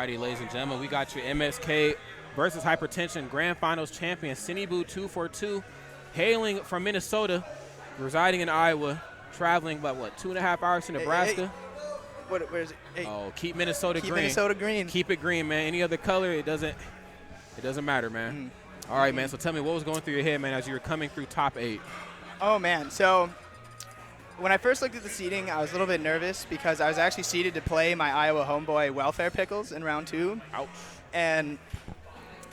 Alrighty, ladies and gentlemen, we got your MSK versus Hypertension Grand Finals champion, Sinnyboo242, hailing from Minnesota, residing in Iowa, traveling about, 2.5 hours to Nebraska? Where is it? Hey. Oh, keep Minnesota green. Keep Minnesota green. Keep it green, man. Any other color, it doesn't matter, man. All right, man. So tell me, what was going through your head, man, as you were coming through top 8? Oh, man. So when I first looked at the seating, I was a little bit nervous because I was actually seated to play my Iowa homeboy Welfare Pickles in round 2. Ouch. And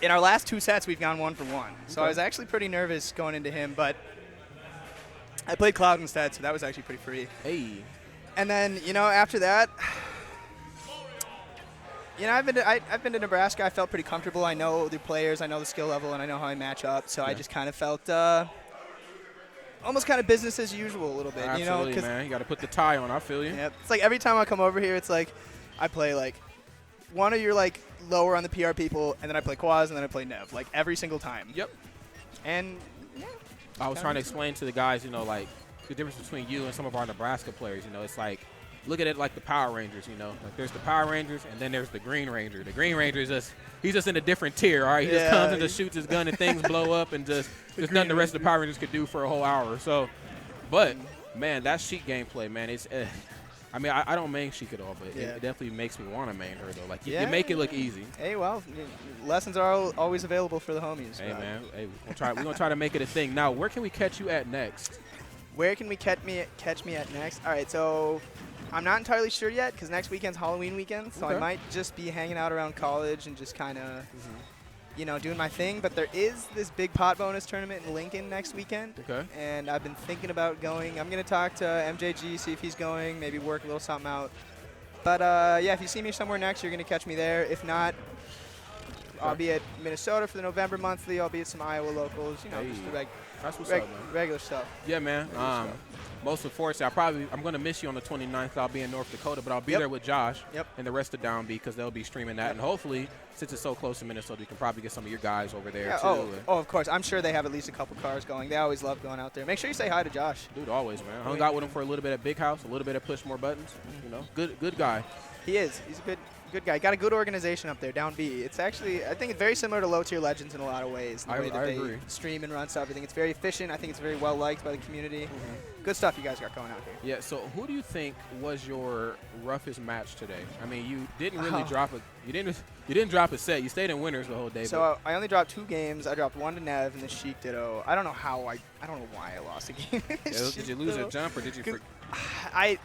in our last 2 sets, we've gone 1 for 1. So Okay. I was actually pretty nervous going into him, but I played Cloud instead, so that was actually pretty free. Hey. And then, after that, I've been to Nebraska. I felt pretty comfortable. I know the players, I know the skill level, and I know how I match up. So I just kind of felt almost kind of business as usual a little bit. Absolutely, man. You got to put the tie on. I feel you. Yeah, it's like every time I come over here, it's like I play like one of your like lower on the PR people, and then I play Quaz, and then I play Nev, like every single time. Yep. And I was trying to explain to the guys, like the difference between you and some of our Nebraska players. It's like, look at it like the Power Rangers. Like there's the Power Rangers, and then there's the Green Ranger. The Green Ranger is he's just in a different tier. All right, he just comes and just shoots his gun, and things blow up, and there's nothing the rest of the Power Rangers could do for a whole hour. So, but man, that Sheik gameplay, man, it's. I don't main Sheik at all, but it definitely makes me want to main her though. Like you make it look easy. Hey, well, lessons are always available for the homies. Hey man, we're gonna try to make it a thing. Now, where can we catch you at next? Where can we catch me at next? All right, so I'm not entirely sure yet because next weekend's Halloween weekend, so I might just be hanging out around college and just kind of, doing my thing. But there is this big pot bonus tournament in Lincoln next weekend, and I've been thinking about going. I'm going to talk to MJG, see if he's going, maybe work a little something out. But, if you see me somewhere next, you're going to catch me there. If not, I'll be at Minnesota for the November monthly. I'll be at some Iowa locals, just the That's what's up, man. Regular stuff. Yeah, man. Most unfortunately, I'm going to miss you on the 29th. I'll be in North Dakota, but I'll be there with Josh and the rest of Down B because they'll be streaming that. And hopefully, since it's so close to Minnesota, you can probably get some of your guys over there, too. Oh, of course. I'm sure they have at least a couple cars going. They always love going out there. Make sure you say hi to Josh. Dude, always, man. I hung out with him for a little bit at Big House, a little bit at Push More Buttons. Good guy. He is. He's a good guy. Got a good organization up there, Down B. It's actually, I think it's very similar to Low Tier Legends in a lot of ways. The way that they agree. Stream and run stuff. I think it's very efficient. I think it's very well liked by the community. Good stuff you guys got going out here. Yeah. So who do you think was your roughest match today? I mean, you didn't really drop a. You didn't drop a set. You stayed in winners the whole day. So I only dropped 2 games. I dropped 1 to Nev and the Sheik ditto. I don't know how I don't know why I lost a game. Did you lose a jump or did you? I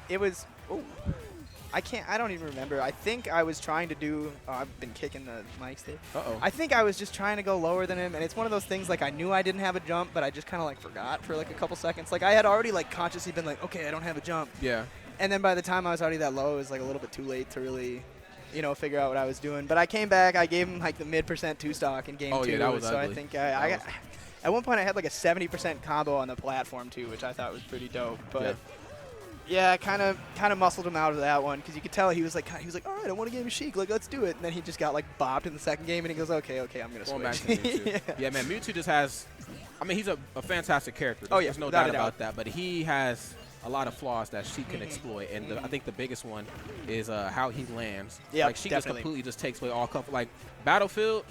don't even remember. I think I was trying to do, I've been kicking the mics there. Uh-oh. I think I was just trying to go lower than him, and it's one of those things, like, I knew I didn't have a jump, but I just kind of, like, forgot for, like, a couple seconds. Like, I had already, like, consciously been like, okay, I don't have a jump. Yeah. And then by the time I was already that low, it was, like, a little bit too late to really, figure out what I was doing. But I came back. I gave him, like, the mid% 2-stock in game 2. Yeah, that was ugly. I think I got, at one point I had, like, a 70% combo on the platform, too, which I thought was pretty dope. But yeah, I kind of muscled him out of that one because you could tell he was like, all right, I want a game of Sheik, like, let's do it. And then he just got, like, bopped in the second game, and he goes, okay, I'm going to switch. Back to Mewtwo. Yeah, man, Mewtwo just has, he's a fantastic character. Oh, yeah, There's no doubt about that. But he has a lot of flaws that Sheik can exploit. And I think the biggest one is how he lands. Yeah, like, Sheik just completely just takes away all comfort. Like, Battlefield,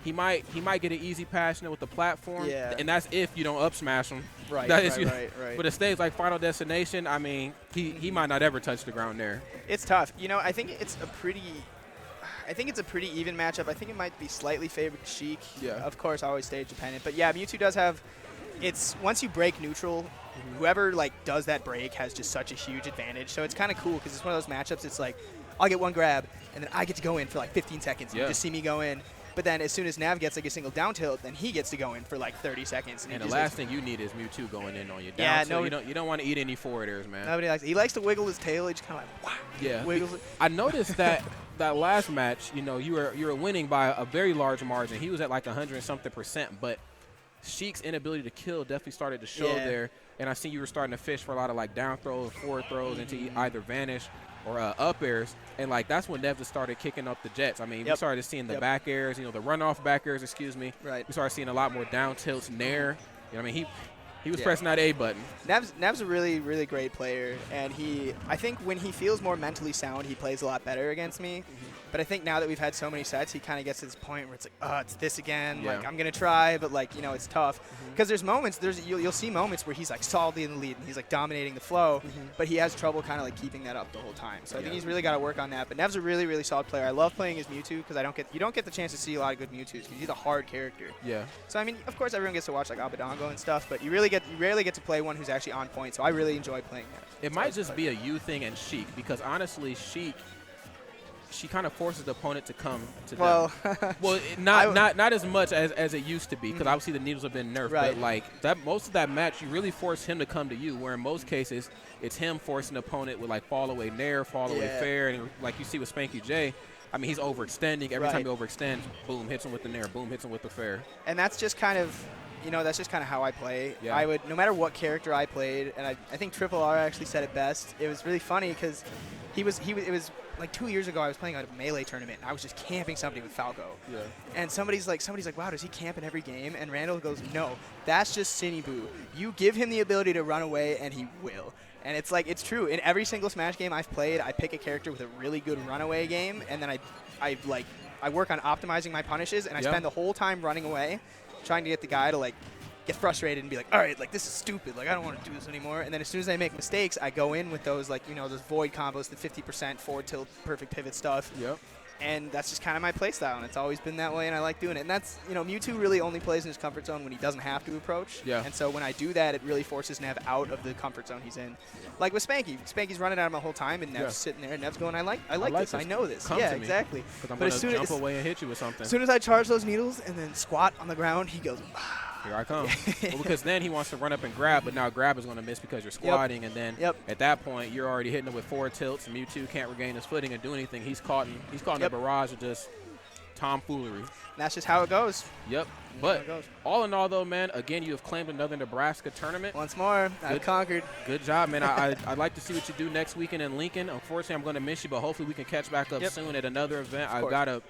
he might get an easy pass with the platform. Yeah. And that's if you don't up smash him. Right, right. But a stage like Final Destination, he might not ever touch the ground there. It's tough. I think it's a pretty even matchup. I think it might be slightly favored Sheik. Yeah. Of course, always stage dependent. But yeah, Mewtwo does have. It's once you break neutral, whoever like does that break has just such a huge advantage. So it's kind of cool because it's one of those matchups. It's like I'll get one grab and then I get to go in for like 15 seconds. And you just see me go in. But then as soon as Nav gets like a single down tilt, then he gets to go in for like 30 seconds. And the last thing you need is Mewtwo going in on you. Down tilt, you don't want to eat any forwarders, man. Nobody likes it. He likes to wiggle his tail. He just kind of like, wow. Yeah. Wiggles it. I noticed that last match, you were winning by a very large margin. He was at like 100-something%, but Sheik's inability to kill definitely started to show there. And I see you were starting to fish for a lot of like down throws, forward throws into either vanish or up airs, and like that's when Nev just started kicking up the jets. We started seeing the back airs, the runoff back airs, Right. We started seeing a lot more down tilts, nair. He was pressing that A button. Nev's a really, really great player, and I think when he feels more mentally sound, he plays a lot better against me. But I think now that we've had so many sets, he kind of gets to this point where it's like, oh, it's this again. Yeah. Like, I'm going to try, but, like, you know, it's tough. Because there's moments, you'll see moments where he's, like, solidly in the lead and he's, like, dominating the flow, but he has trouble kind of, like, keeping that up the whole time. So I think he's really got to work on that. But Nev's a really, really solid player. I love playing as Mewtwo because you don't get the chance to see a lot of good Mewtwoos because he's a hard character. Yeah. So, I mean, of course, everyone gets to watch, like, Abadongo and stuff, but you rarely get to play one who's actually on point. So I really enjoy playing that. It might just be a you thing and Sheik because, honestly, Sheik, she kind of forces the opponent to come to them. Well, not as much as it used to be because obviously the needles have been nerfed. Right. But like most of that match, you really force him to come to you. Where in most cases, it's him forcing the opponent with like fall away nair, fall away fair, and like you see with Spanky J. I mean, he's overextending. Every time he overextends, boom, hits him with the nair, boom, hits him with the fair. And that's just kind of, you know, that's just kind of how I play. Yeah. I would, no matter what character I played, and I think Triple R actually said it best. It was really funny because it was like 2 years ago I was playing a Melee tournament and I was just camping somebody with Falco. Yeah. And somebody's like, wow, does he camp in every game? And Randall goes, no, that's just Sinnyboo. You give him the ability to run away and he will. And it's like, it's true. In every single Smash game I've played, I pick a character with a really good runaway game, and then I work on optimizing my punishes, and I spend the whole time running away, trying to get the guy to like get frustrated and be like, all right, like this is stupid, like I don't want to do this anymore. And then as soon as I make mistakes, I go in with those, like, you know, those void combos, the 50% forward tilt, perfect pivot stuff. Yep. And that's just kind of my play style, and it's always been that way, and I like doing it. And that's, you know, Mewtwo really only plays in his comfort zone when he doesn't have to approach. Yeah. And so when I do that, it really forces Nev out of the comfort zone he's in. Like with Spanky. Spanky's running at him the whole time, and Nev's sitting there, and Nev's going, I like this. I know this. Come yeah, to me. exactly. Because I'm but going to jump away and hit you with something. As soon as I charge those needles and then squat on the ground, he goes, here I come. Well, because then he wants to run up and grab, but now grab is going to miss because you're squatting, and then at that point you're already hitting him with forward tilts. Mewtwo can't regain his footing and do anything. He's caught in a barrage of just tomfoolery. And that's just how it goes. Yep. But all in all, though, man, again, you have claimed another Nebraska tournament. Once more, I've conquered. Good job, man. I'd like to see what you do next weekend in Lincoln. Unfortunately, I'm going to miss you, but hopefully we can catch back up soon at another event. I've got a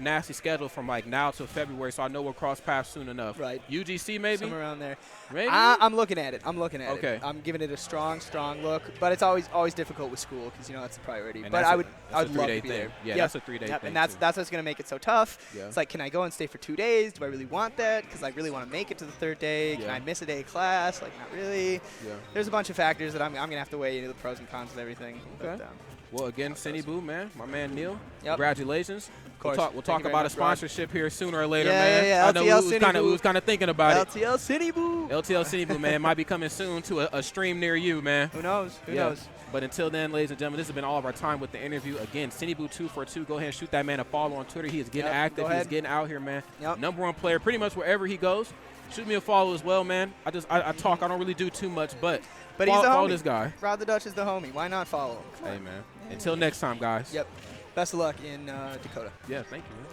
nasty schedule from like now till February, so I know we'll cross paths soon enough. Right. UGC maybe? Somewhere around there. Maybe? I'm looking at it. Okay. it. I'm giving it a strong look, but it's always difficult with school because, you know, that's the priority. And but I would love to be there. Yeah, that's a 3-day thing. And that's what's going to make it so tough. Yeah. It's like, can I go and stay for 2 days? Do I really want that? Because I really want to make it to the third day. Can I miss a day of class? Like, not really. Yeah. There's a bunch of factors that I'm going to have to weigh into the pros and cons of everything. Okay. But, well, again, Sinnyboo, man, my man Neil, Yep. Congratulations. Of course. We'll talk about a sponsorship here sooner or later, Yeah, man. yeah, I know we was kind of thinking about it. LTL Sinnyboo. LTL Sinnyboo, man, might be coming soon to a stream near you, man. Who knows? Who knows? But until then, ladies and gentlemen, this has been all of our time with the interview. Again, Sinnyboo242, go ahead and shoot that man a follow on Twitter. He is getting active. He is getting out here, man. Number one player pretty much wherever he goes. Shoot me a follow as well, man. I talk. I don't really do too much, but he's a follow homie. this guy. Rod the Dutch is the homie. Why not follow him? Hey, man. Until next time, guys. Yep. Best of luck in Dakota. Yeah, thank you, man.